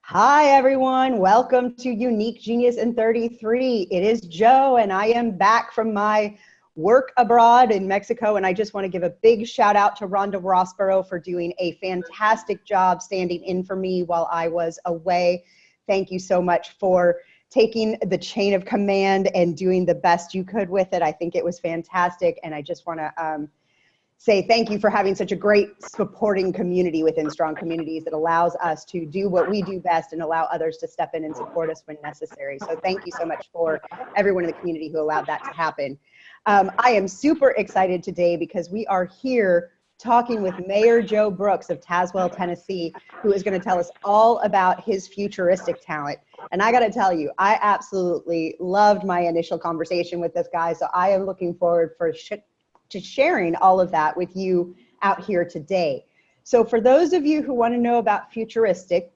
Hi, everyone. Welcome to Unique Genius in 33. It is Joe, and I am back from my work abroad in Mexico. And I just want to give a big shout out to Rhonda Rossborough for doing a fantastic job standing in for me while I was away. Thank you so much for taking the chain of command and doing the best you could with it. I think it was fantastic. And I just want to say thank you for having such a great supporting community within Strong Communities that allows us to do what we do best and allow others to step in and support us when necessary. So thank you so much for everyone in the community who allowed that to happen. I am super excited today because we are here talking with Mayor Joe Brooks of Tazewell, Tennessee, who is going to tell us all about his futuristic talent. And I got to tell you, I absolutely loved my initial conversation with this guy. So I am looking forward to sharing all of that with you out here today. So for those of you who want to know about futuristic,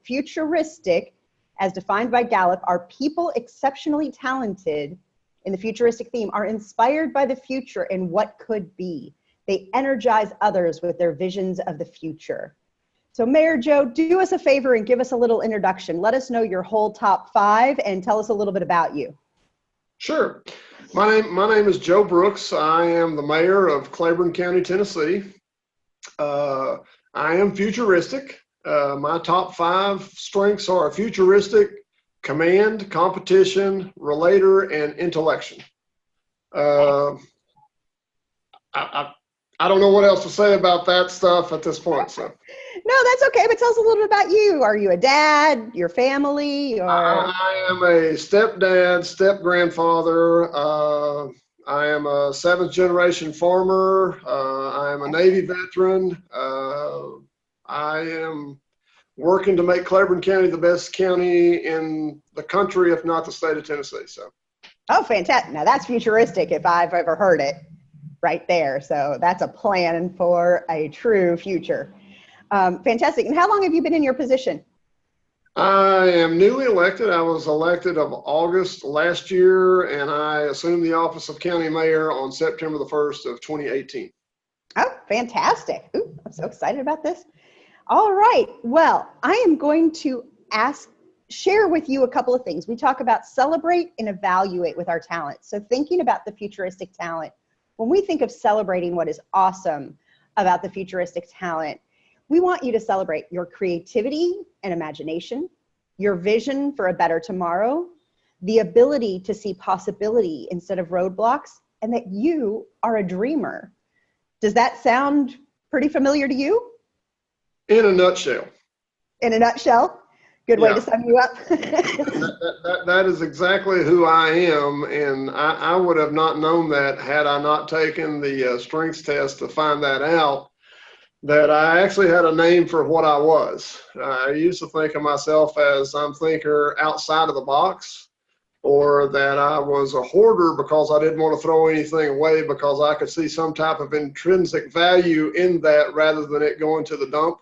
as defined by Gallup, are people exceptionally talented in the futuristic theme, are inspired by the future and what could be. They energize others with their visions of the future. So Mayor Joe, do us a favor and give us a little introduction. Let us know your whole top 5 and tell us a little bit about you. Sure. My name is Joe Brooks. I am the mayor of Claiborne County, Tennessee. I am futuristic. My top 5 strengths are futuristic, command, competition, relator, and intellection. I don't know what else to say about that stuff at this point. So. No, that's okay. But tell us a little bit about you. Are you a dad, your family? Or I am a stepdad, step-grandfather. I am a 7th generation farmer. I am a Navy veteran. I am working to make Claiborne County the best county in the country, if not the state of Tennessee. So. Oh, fantastic. Now that's futuristic if I've ever heard it right there. So that's a plan for a true future. Fantastic. And how long have you been in your position? I am newly elected. I was elected of August last year, and I assumed the office of county mayor on September the 1st of 2018. Oh, fantastic. Ooh, I'm so excited about this. All right. Well, I am going to share with you a couple of things. We talk about celebrate and evaluate with our talent. So thinking about the futuristic talent, when we think of celebrating what is awesome about the futuristic talent, we want you to celebrate your creativity and imagination, your vision for a better tomorrow, the ability to see possibility instead of roadblocks, and that you are a dreamer. Does that sound pretty familiar to you? In a nutshell. In a nutshell? Good way to sum you up. that is exactly who I am, and I would have not known that had I not taken the strengths test to find that out. That I actually had a name for what I was. I used to think of myself as I'm thinker outside of the box, or that I was a hoarder because I didn't want to throw anything away because I could see some type of intrinsic value in that rather than it going to the dump.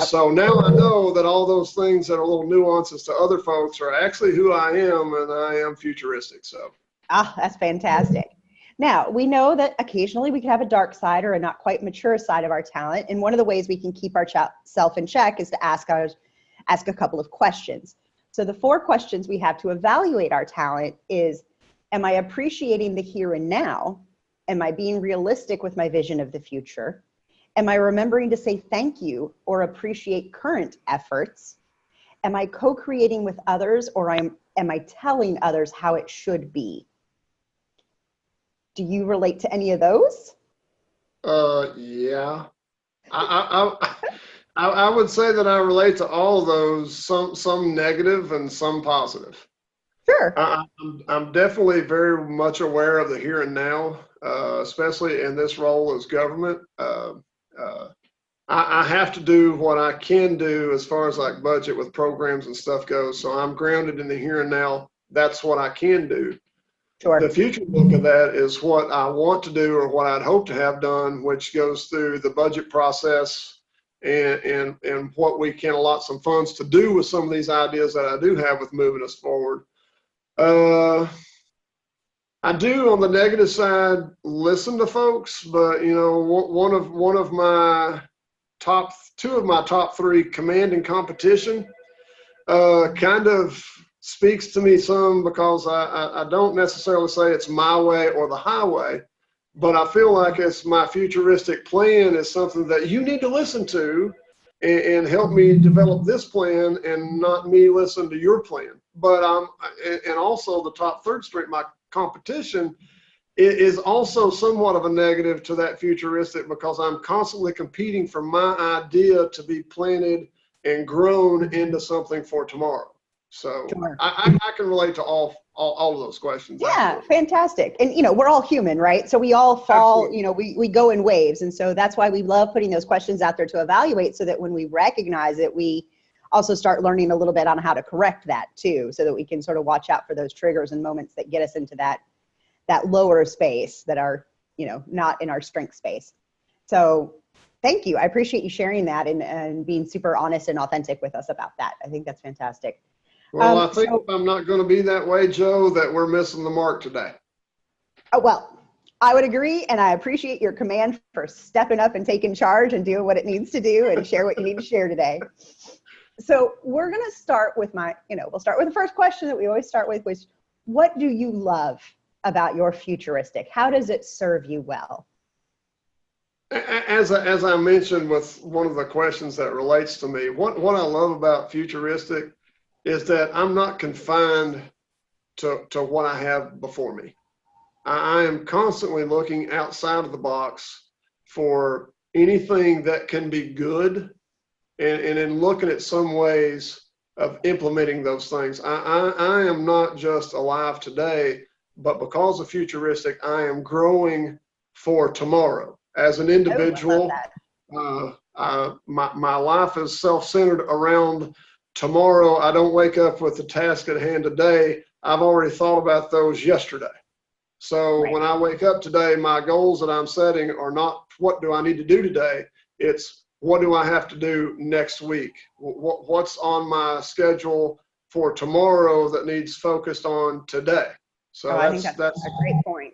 So now I know that all those things that are little nuances to other folks are actually who I am, and I am futuristic. So. Ah, that's fantastic. Now, we know that occasionally we can have a dark side or a not quite mature side of our talent. And one of the ways we can keep our self in check is to ask a couple of questions. So the 4 questions we have to evaluate our talent is, am I appreciating the here and now? Am I being realistic with my vision of the future? Am I remembering to say thank you or appreciate current efforts? Am I co-creating with others, or am I telling others how it should be? Do you relate to any of those? Yeah. I would say that I relate to all of those, some negative and some positive. Sure. I'm definitely very much aware of the here and now, especially in this role as government. I have to do what I can do as far as like budget with programs and stuff goes. So I'm grounded in the here and now. That's what I can do. Sure. The future look of that is what I want to do or what I'd hope to have done, which goes through the budget process and what we can allot some funds to do with some of these ideas that I do have with moving us forward. I do, on the negative side, listen to folks, but you know, one of my two of my top 3, command and competition. kind of speaks to me some, because I don't necessarily say it's my way or the highway, but I feel like it's my futuristic plan is something that you need to listen to and help me develop this plan, and not me listen to your plan. But and also the top third street, my competition, is also somewhat of a negative to that futuristic, because I'm constantly competing for my idea to be planted and grown into something for tomorrow. So Sure. I can relate to all of those questions. Yeah, Absolutely. fantastic. And, we're all human, right? So we all fall, Absolutely. we go in waves. And so that's why we love putting those questions out there to evaluate, so that when we recognize it, we also start learning a little bit on how to correct that too, so that we can sort of watch out for those triggers and moments that get us into that lower space that are, not in our strength space. So thank you. I appreciate you sharing that and being super honest and authentic with us about that. I think that's fantastic. Well, I think if I'm not going to be that way, Joe, that we're missing the mark today. Well, I would agree, and I appreciate your command for stepping up and taking charge and doing what it needs to do and share what you need to share today. So we're going to start with we'll start with the first question that we always start with, which, what do you love about your futuristic? How does it serve you well? As I mentioned with one of the questions that relates to me, what I love about futuristic is that I'm not confined to what I have before me. I am constantly looking outside of the box for anything that can be good, and in looking at some ways of implementing those things. I am not just alive today, but because of futuristic, I am growing for tomorrow. As an individual, my life is self-centered around tomorrow. I don't wake up with the task at hand today. I've already thought about those yesterday. So when I wake up today, my goals that I'm setting are not what do I need to do today. It's what do I have to do next week? What's on my schedule for tomorrow that needs focused on today? So I think that's a great point.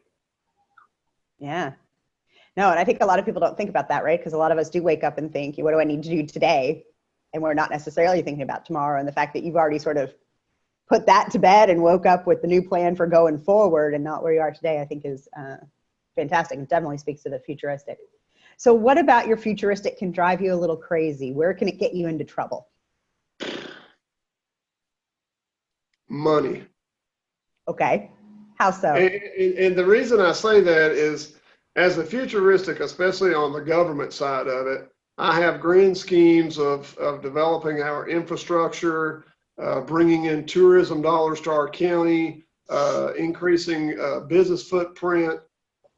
Yeah. No, and I think a lot of people don't think about that, right? Because a lot of us do wake up and think, what do I need to do today? And we're not necessarily thinking about tomorrow. And the fact that you've already sort of put that to bed and woke up with the new plan for going forward and not where you are today, I think is fantastic. It definitely speaks to the futuristic. So what about your futuristic can drive you a little crazy? Where can it get you into trouble? Money. Okay. How so? And the reason I say that is, as a futuristic, especially on the government side of it, I have grand schemes of developing our infrastructure, bringing in tourism dollars to our county, increasing business footprint,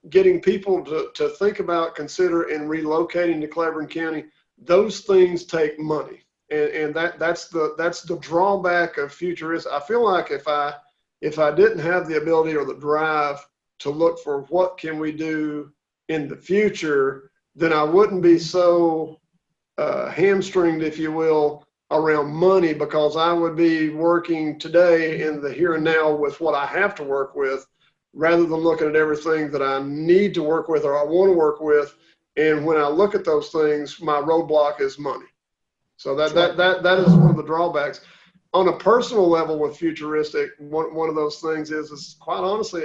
getting people to think about, consider, and relocating to Claiborne County. Those things take money, and that's the drawback of futuristic. I feel like if I didn't have the ability or the drive to look for what can we do in the future, then I wouldn't be so hamstringed, if you will, around money, because I would be working today in the here and now with what I have to work with, rather than looking at everything that I need to work with or I want to work with. And when I look at those things, my roadblock is money. So that is one of the drawbacks. On a personal level with futuristic, one of those things is quite honestly,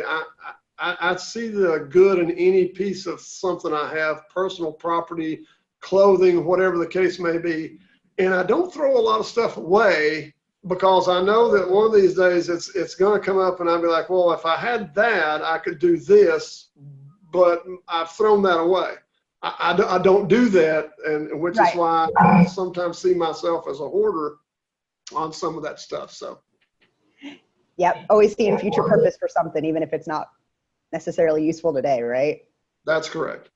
I see the good in any piece of something I have, personal property, clothing, whatever the case may be. And I don't throw a lot of stuff away, because I know that one of these days it's going to come up and I'll be like, well, if I had that, I could do this, but I've thrown that away. I don't do that, and which is why I sometimes see myself as a hoarder on some of that stuff. So, yep, always seeing future purpose for something, even if it's not necessarily useful today, right? That's correct.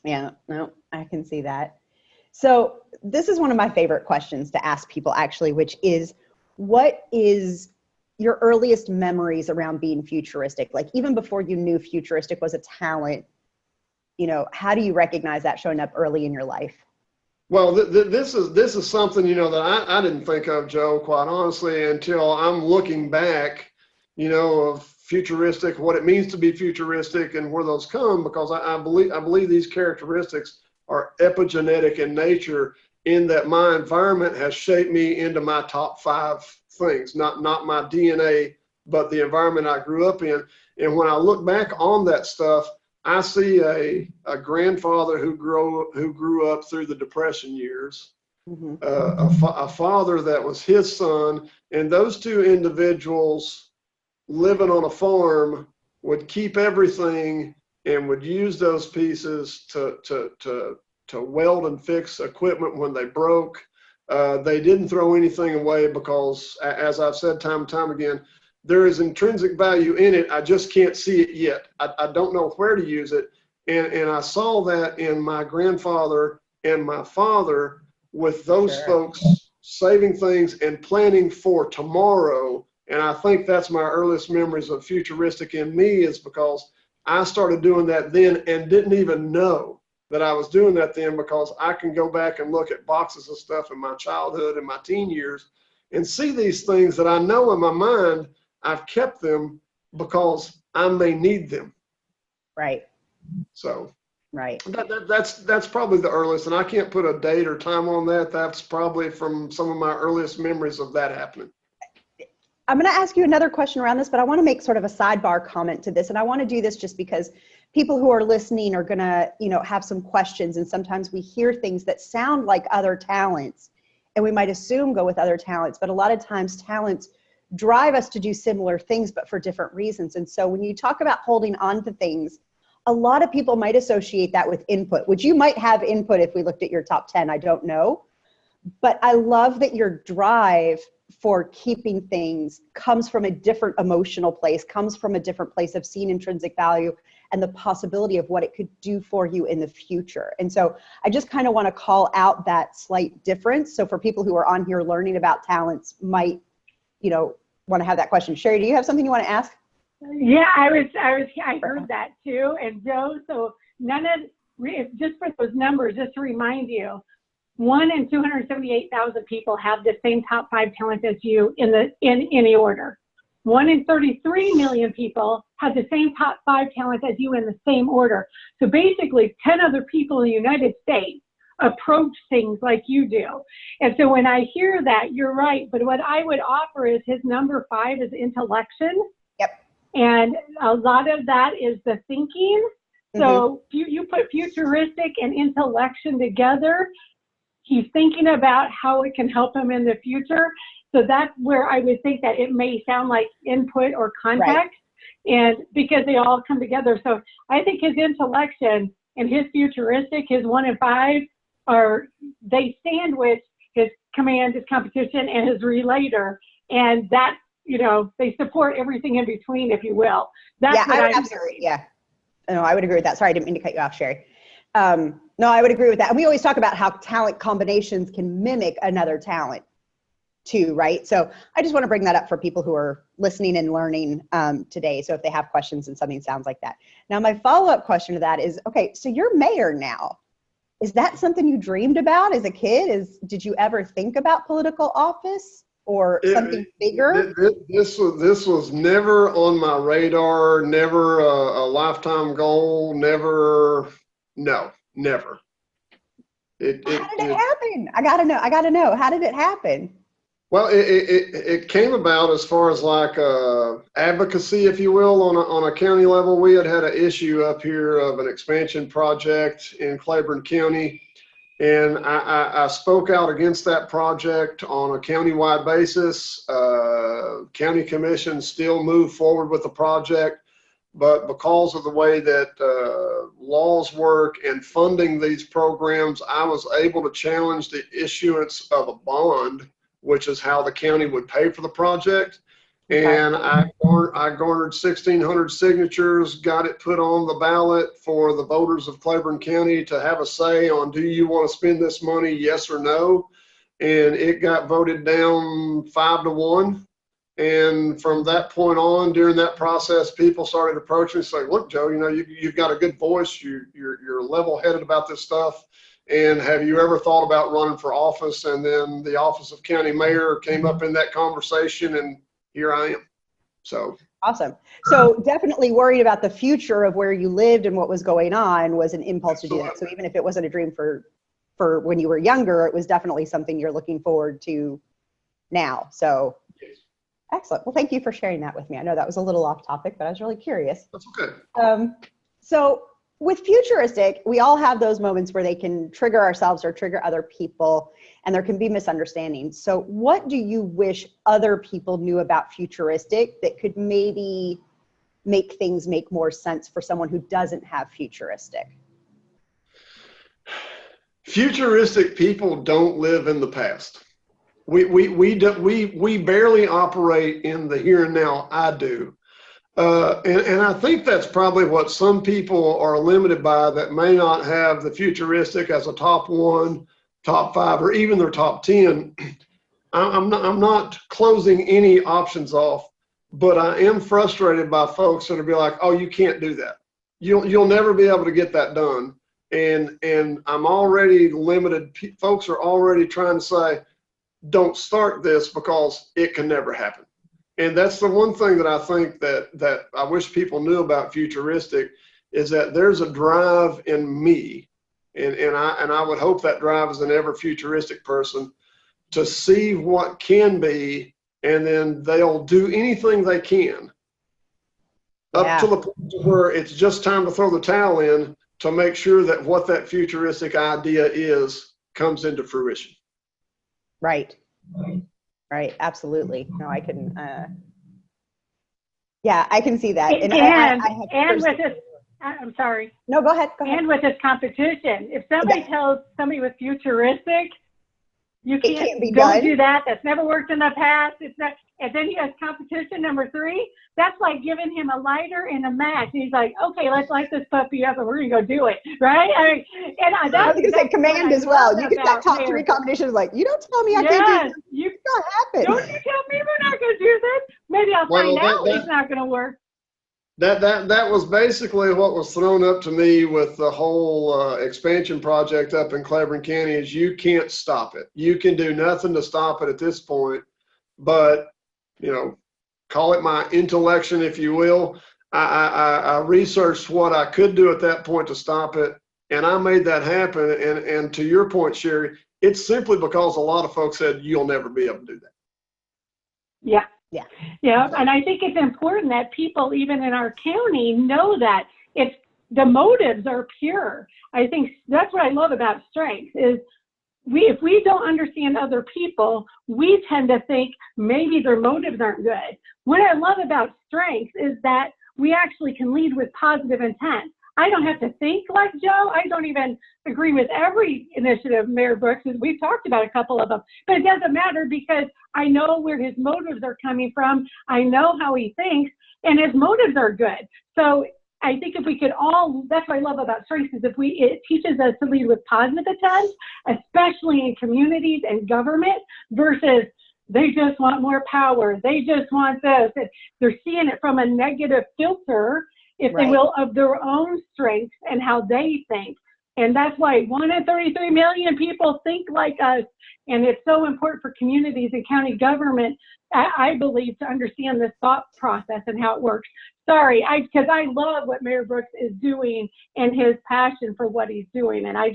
Yeah, no, I can see that. So this is one of my favorite questions to ask people, actually, which is, what is your earliest memories around being futuristic? Like, even before you knew futuristic was a talent, how do you recognize that showing up early in your life? Well, this is something, that I didn't think of, Joe, quite honestly, until I'm looking back, of futuristic, what it means to be futuristic and where those come, because I believe these characteristics are epigenetic in nature. in that my environment has shaped me into my top 5 things, not my DNA, but the environment I grew up in. And when I look back on that stuff, I see a grandfather who grew up through the Depression years, Mm-hmm. a father that was his son, and those two individuals living on a farm would keep everything and would use those pieces to weld and fix equipment when they broke. They didn't throw anything away because, as I've said time and time again, there is intrinsic value in it. I just can't see it yet. I don't know where to use it. And I saw that in my grandfather and my father, with those folks saving things and planning for tomorrow. And I think that's my earliest memories of Futuristic in me, is because I started doing that then and didn't even know that I was doing that then, because I can go back and look at boxes of stuff in my childhood and my teen years and see these things that I know in my mind I've kept them because I may need them. Right. So right. That's probably the earliest, and I can't put a date or time on that. That's probably from some of my earliest memories of that happening. I'm going to ask you another question around this, but I want to make sort of a sidebar comment to this. And I want to do this just because people who are listening are going to, have some questions. And sometimes we hear things that sound like other talents, and we might assume go with other talents. But a lot of times talents drive us to do similar things, but for different reasons. And so when you talk about holding on to things, a lot of people might associate that with input, which you might have input if we looked at your top 10, I don't know. But I love that your drive for keeping things comes from a different emotional place, comes from a different place of seeing intrinsic value and the possibility of what it could do for you in the future. And so I just kind of want to call out that slight difference. So for people who are on here learning about talents might, want to have that question. Sherry, do you have something you want to ask? Yeah, I heard that too. And Joe, so just for those numbers, just to remind you, 1 in 278,000 people have the same top 5 talents as you in any order. 1 in 33 million people have the same top 5 talents as you in the same order. So basically 10 other people in the United States approach things like you do. And so when I hear that, you're right. But what I would offer is his number 5 is intellection. Yep. And a lot of that is the thinking. So you put futuristic and intellection together, he's thinking about how it can help him in the future. So that's where I would think that it may sound like input or context, and because they all come together. So I think his intellection and his futuristic, his 1 and 5, they sandwich his command, his competition, and his relator, and that, they support everything in between, if you will. That's what I would absolutely. Yeah. No, I would agree with that. Sorry, I didn't mean to cut you off, Sherry. No, I would agree with that. And we always talk about how talent combinations can mimic another talent too, right? So I just want to bring that up for people who are listening and learning today. So if they have questions and something sounds like that. Now, my follow-up question to that is, okay, so you're mayor now. Is that something you dreamed about as a kid? Did you ever think about political office or something bigger? This was never on my radar, never a lifetime goal, never. No, never. How did it happen? I gotta know. How did it happen? Well, it came about as far as like advocacy, if you will, on a county level. We had an issue up here of an expansion project in Claiborne County, and I spoke out against that project on a countywide basis. County commission still moved forward with the project. But because of the way that laws work and funding these programs, I was able to challenge the issuance of a bond, which is how the county would pay for the project. And I garnered 1,600 signatures, got it put on the ballot for the voters of Claiborne County to have a say on, do you want to spend this money, yes or no? And it got voted down 5-1. And from that point on, during that process, people started approaching me saying, look, Joe, you've got a good voice. You're level-headed about this stuff. And have you ever thought about running for office? And then the office of county mayor came up in that conversation, and here I am. So awesome. So definitely worried about the future of where you lived and what was going on was an impulse to do that. So even if it wasn't a dream for for when you were younger, it was definitely something you're looking forward to now. So excellent. Well, thank you for sharing that with me. I know that was a little off topic, but I was really curious. That's okay. So with Futuristic, we all have those moments where they can trigger ourselves or trigger other people, and there can be misunderstandings. So what do you wish other people knew about Futuristic that could maybe make things make more sense for someone who doesn't have Futuristic? Futuristic people don't live in the past. We barely operate in the here and now. I do. And I think that's probably what some people are limited by that may not have the Futuristic as a top 1, top 5, or even their top 10. I'm not closing any options off, but I am frustrated by folks that will be like, oh, you can't do that. You'll never be able to get that done. And I'm already limited. Folks are already trying to say, don't start this because it can never happen. And that's the one thing that I think that I wish people knew about Futuristic is that there's a drive in me, and I would hope that drive is in every Futuristic person to see what can be, and then they'll do anything they can up to the point where it's just time to throw the towel in to make sure that what that Futuristic idea is comes into fruition. Right. Right. Absolutely. No, I can, yeah, I can see that. And with this, I'm sorry. No, go ahead. And with this competition, if somebody tells somebody with Futuristic, you can't don't do that. That's never worked in the past. It's not, and then he has competition number 3. That's like giving him a lighter and a match. He's like, okay, let's light this puppy up and we're gonna go do it, right? I was gonna say command as well. You get that top 3 combinations, like, you don't tell me I can't do this. It's not happen. Don't you tell me we're not gonna do this? Maybe I'll find out it's not gonna work. That was basically what was thrown up to me with the whole expansion project up in Claiborne County is you can't stop it. You can do nothing to stop it at this point, but, call it my intellection, if you will. I researched what I could do at that point to stop it, and I made that happen. And to your point, Sherry, it's simply because a lot of folks said, you'll never be able to do that. Yeah. Yeah, and I think it's important that people, even in our county, know that the motives are pure. I think that's what I love about strengths is if we don't understand other people, we tend to think maybe their motives aren't good. What I love about strengths is that we actually can lead with positive intent. I don't have to think like Joe. I don't even agree with every initiative Mayor Brooks is. We've talked about a couple of them, but it doesn't matter because I know where his motives are coming from. I know how he thinks, and his motives are good. So I think if we could all, that's what I love about strengths is it teaches us to lead with positive intent, especially in communities and government versus they just want more power. They just want this. They're seeing it from a negative filter, if they will, of their own strengths and how they think. And that's why 1 in 33 million people think like us. And it's so important for communities and county government, I believe, to understand this thought process and how it works. Sorry, because I love what Mayor Brooks is doing and his passion for what he's doing. And I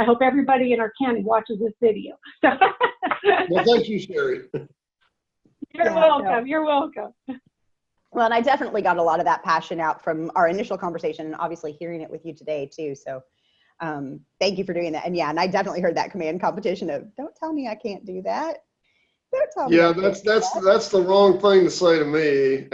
hope everybody in our county watches this video. Well, thank you, Sherry. You're welcome. No. You're welcome. Well, and I definitely got a lot of that passion out from our initial conversation and obviously hearing it with you today too. So thank you for doing that. And yeah, and I definitely heard that command competition of don't tell me I can't do that. Don't tell me. Yeah, that's the wrong thing to say to me.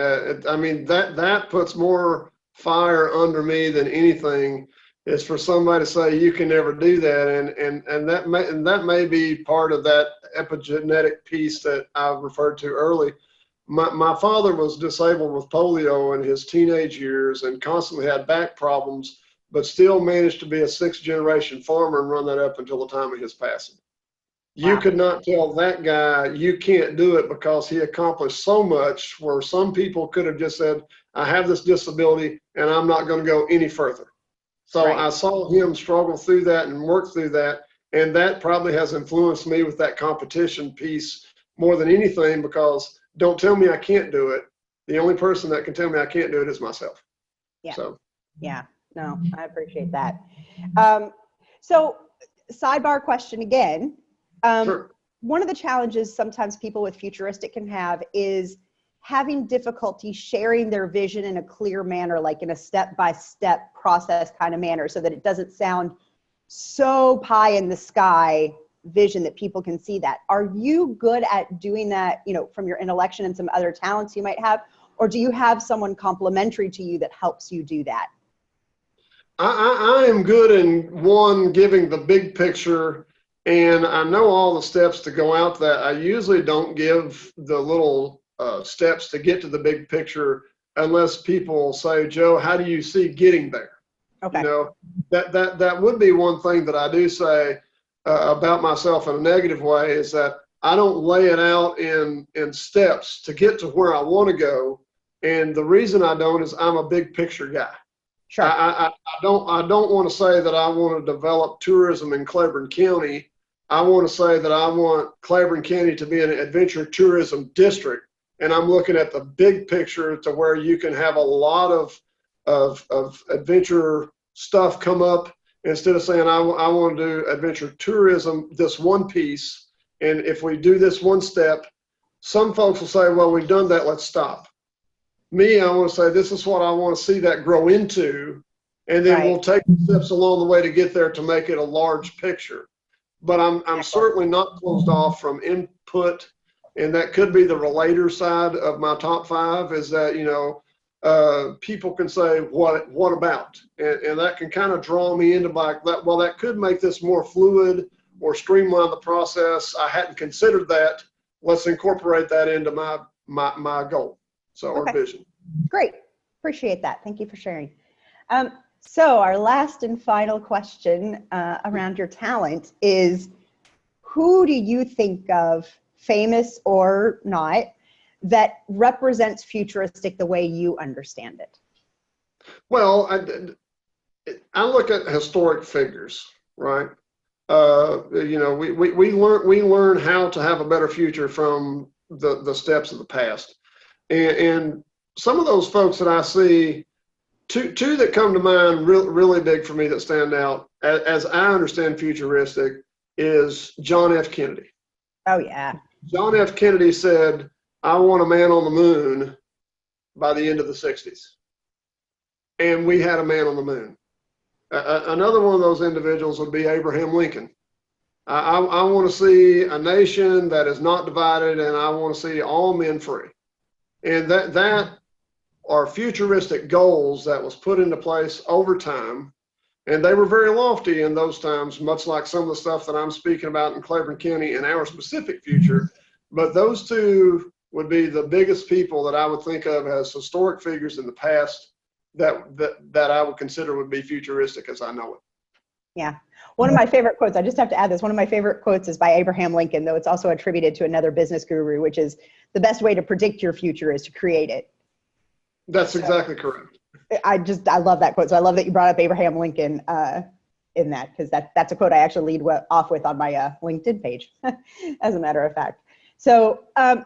I mean, that puts more fire under me than anything is for somebody to say you can never do that. And that may be part of that epigenetic piece that I referred to early. My father was disabled with polio in his teenage years and constantly had back problems, but still managed to be a 6th-generation farmer and run that up until the time of his passing. Wow. You could not tell that guy you can't do it because he accomplished so much where some people could have just said, I have this disability and I'm not going to go any further. So I saw him struggle through that and work through that. And that probably has influenced me with that competition piece more than anything because don't tell me I can't do it. The only person that can tell me I can't do it is myself. Yeah. So. Yeah. No, I appreciate that. So sidebar question again. Sure. One of the challenges sometimes people with Futuristic can have is having difficulty sharing their vision in a clear manner, like in a step-by-step process kind of manner, so that it doesn't sound so pie in the sky vision that people can see that. Are you good at doing that, you know, from your intellection and some other talents you might have, or do you have someone complementary to you that helps you do that? I am good in giving the big picture, and I know all the steps to go out that. I usually don't give the little steps to get to the big picture unless people say, Joe, how do you see getting there? Okay. You know, that would be one thing that I do say about myself in a negative way, is that I don't lay it out in steps to get to where I want to go. And the reason I don't is I'm a big picture guy. Sure. I don't want to say that I want to develop tourism in Claiborne County. I want to say that I want Claiborne County to be an adventure tourism district, and I'm looking at the big picture to where you can have a lot of adventure stuff come up, instead of saying I want to do adventure tourism, this one piece, and if we do this one step, some folks will say, well, we've done that, let's stop. Me, I want to say, this is what I want to see that grow into, and then we'll take the steps along the way to get there to make it a large picture. But I'm certainly not closed off from input, and that could be the relator side of my top 5, is that, you know, people can say, what about? And that can kind of draw me into like that. Well, that could make this more fluid or streamline the process. I hadn't considered that. Let's incorporate that into my goal. So our vision. Great. Appreciate that. Thank you for sharing. So our last and final question around your talent is, who do you think of, famous or not, that represents Futuristic the way you understand it? Well, I look at historic figures, right? You know, we learn how to have a better future from the steps of the past. And some of those folks that I see, two that come to mind really big for me that stand out, as I understand Futuristic, is John F. Kennedy. Oh, yeah. John F. Kennedy said, I want a man on the moon by the end of the 60s. And we had a man on the moon. Another one of those individuals would be Abraham Lincoln. I want to see a nation that is not divided, and I want to see all men free. And that are futuristic goals that was put into place over time. And they were very lofty in those times, much like some of the stuff that I'm speaking about in Claiborne County in our specific future. But those two would be the biggest people that I would think of as historic figures in the past that I would consider would be futuristic as I know it. Yeah. One of my favorite quotes, I just have to add this, one of my favorite quotes is by Abraham Lincoln, though it's also attributed to another business guru, which is, the best way to predict your future is to create it. That's exactly correct. I love that quote. So I love that you brought up Abraham Lincoln in that, because that's a quote I actually lead off with on my LinkedIn page, as a matter of fact. So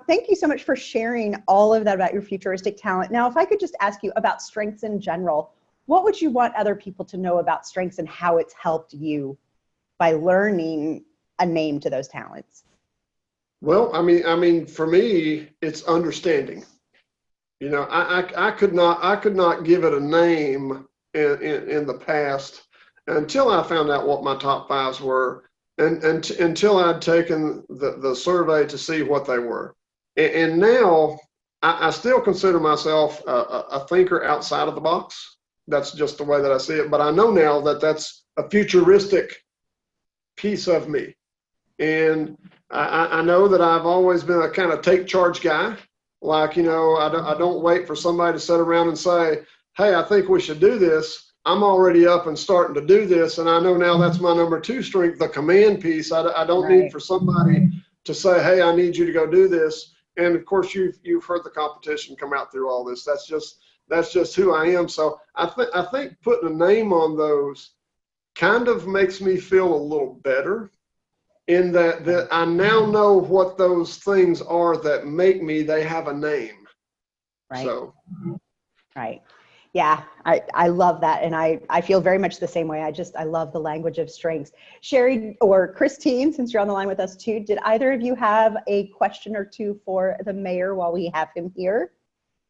thank you so much for sharing all of that about your futuristic talent. Now, if I could just ask you about strengths in general, what would you want other people to know about strengths and how it's helped you by learning a name to those talents? Well, I mean, for me, it's understanding. You know, I could not give it a name in the past until I found out what my top 5s were, and until I'd taken the survey to see what they were. And now I still consider myself a thinker outside of the box. That's just the way that I see it. But I know now that that's a futuristic piece of me. And I know that I've always been a kind of take charge guy. Like, you know, I don't wait for somebody to sit around and say, hey, I think we should do this. I'm already up and starting to do this. And I know now that's my number 2 strength, the command piece. I don't need for somebody to say, hey, I need you to go do this. And of course, you've heard the competition come out through all this. That's just who I am. So I think putting a name on those kind of makes me feel a little better, in that I now know what those things are that make me, they have a name. Right. So. Right. Yeah, I love that. And I feel very much the same way. I love the language of strengths. Sherry or Christine, since you're on the line with us too, did either of you have a question or two for the mayor while we have him here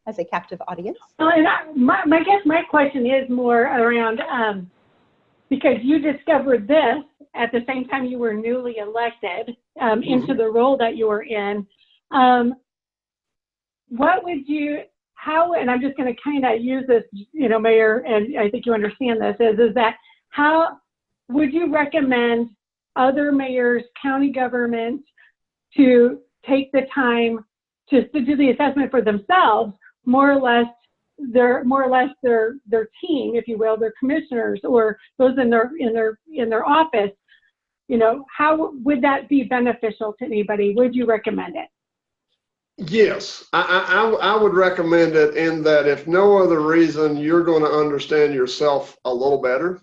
as a captive audience? And I guess my question is more around, because you discovered this at the same time you were newly elected into the role that you were in. What would you, how, and I'm just going to kind of use this, you know, Mayor, and I think you understand this, is that how would you recommend other mayors, county governments to take the time to do the assessment for themselves, more or less their team, if you will, their commissioners or those in their office? You know, how would that be beneficial to anybody? Would you recommend it? Yes, I would recommend it, in that if no other reason, you're going to understand yourself a little better.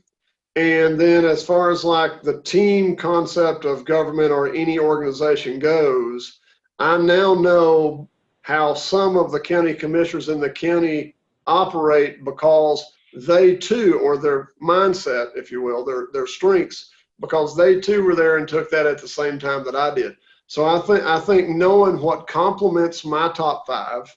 And then as far as like the team concept of government or any organization goes, I now know how some of the county commissioners in the county operate, because they too, or their mindset, if you will, their strengths, because they too were there and took that at the same time that I did. So I think knowing what complements my top five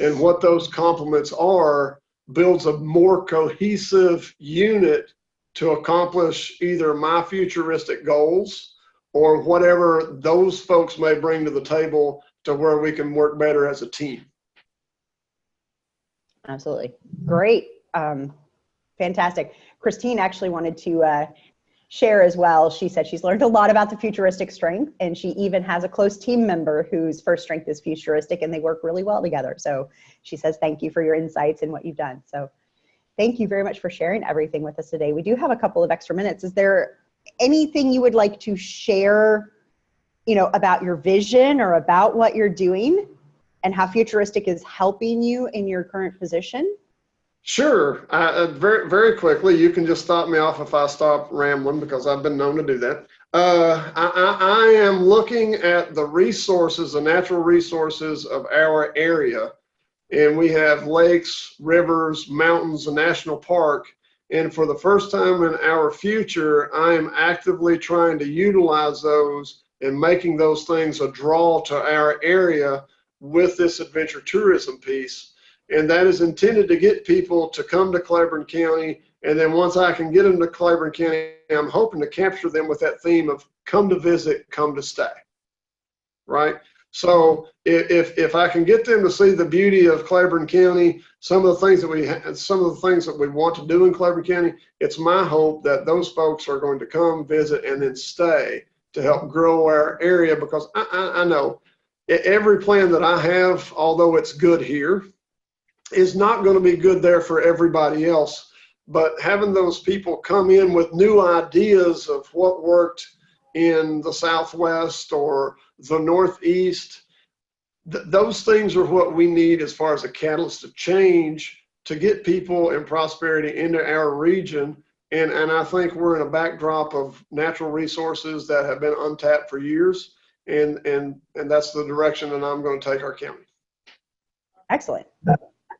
and what those complements are builds a more cohesive unit to accomplish either my futuristic goals or whatever those folks may bring to the table, to where we can work better as a team. Absolutely. Great. Fantastic. Christine actually wanted to share as well. She said she's learned a lot about the futuristic strength, and she even has a close team member whose first strength is futuristic, and they work really well together. So she says, thank you for your insights and what you've done. So thank you very much for sharing everything with us today. We do have a couple of extra minutes. Is there anything you would like to share, you know, about your vision or about what you're doing and how futuristic is helping you in your current position? Sure. Very, very quickly, you can just stop me off if I stop rambling, because I've been known to do that. I am looking at the resources, the natural resources of our area. And we have lakes, rivers, mountains, a national park. And for the first time in our future, I am actively trying to utilize those and making those things a draw to our area with this adventure tourism piece. And that is intended to get people to come to Claiborne County. And then once I can get them to Claiborne County, I'm hoping to capture them with that theme of come to visit, come to stay, right? So if I can get them to see the beauty of Claiborne County, some of the things that we want to do in Claiborne County, it's my hope that those folks are going to come visit and then stay to help grow our area. Because I know every plan that I have, although it's good here, is not going to be good there for everybody else. But having those people come in with new ideas of what worked in the Southwest or the Northeast, those things are what we need as far as a catalyst of change to get people and prosperity into our region. And I think we're in a backdrop of natural resources that have been untapped for years. And that's the direction that I'm going to take our county. Excellent.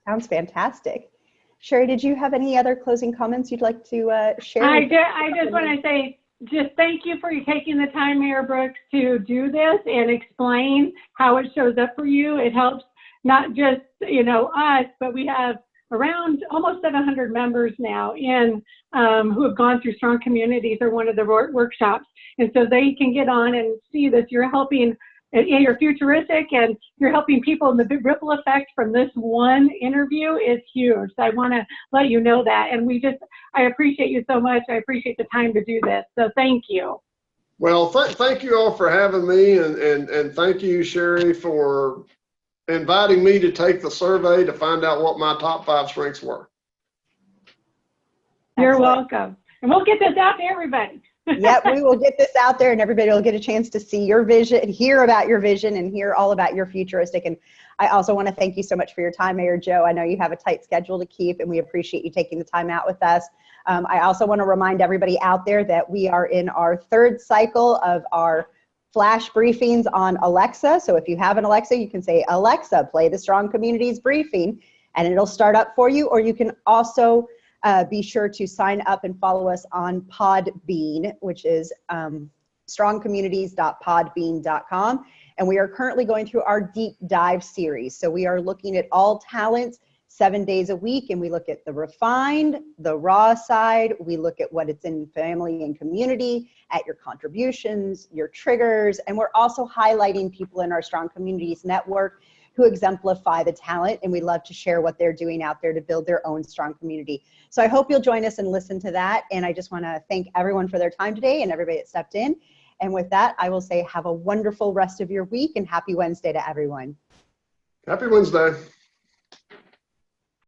Sounds fantastic. Sherry, did you have any other closing comments you'd like to share? I just want to say, just thank you for taking the time, Mayor Brooks, to do this and explain how it shows up for you. It helps not just, you know, us, but we have around almost 700 members now who have gone through Strong Communities or one of the workshops. And so they can get on and see that you're helping, and you're futuristic, and you're helping people, and the ripple effect from this one interview is huge. So I want to let you know that. And I appreciate you so much. I appreciate the time to do this. So thank you. Well, thank you all for having me, and thank you, Sherry, for inviting me to take the survey to find out what my top 5 strengths were. You're welcome. And we'll get this out to everybody. Yep, we will get this out there, and everybody will get a chance to see your vision, hear about your vision, and hear all about your futuristic. And I also want to thank you so much for your time, Mayor Joe. I know you have a tight schedule to keep, and we appreciate you taking the time out with us. I also want to remind everybody out there that we are in our 3rd cycle of our flash briefings on Alexa. So if you have an Alexa, you can say, Alexa, play the Strong Communities briefing. and it'll start up for you. Or you can also be sure to sign up and follow us on Podbean, which is strongcommunities.podbean.com. And we are currently going through our deep dive series. So we are looking at all talents 7 days a week, and we look at the refined, the raw side. We look at what it's in family and community, at your contributions, your triggers, and we're also highlighting people in our Strong Communities network who exemplify the talent, and we love to share what they're doing out there to build their own strong community. So I hope you'll join us and listen to that, and I just want to thank everyone for their time today and everybody that stepped in. And with that, I will say have a wonderful rest of your week and happy Wednesday to everyone. Happy Wednesday.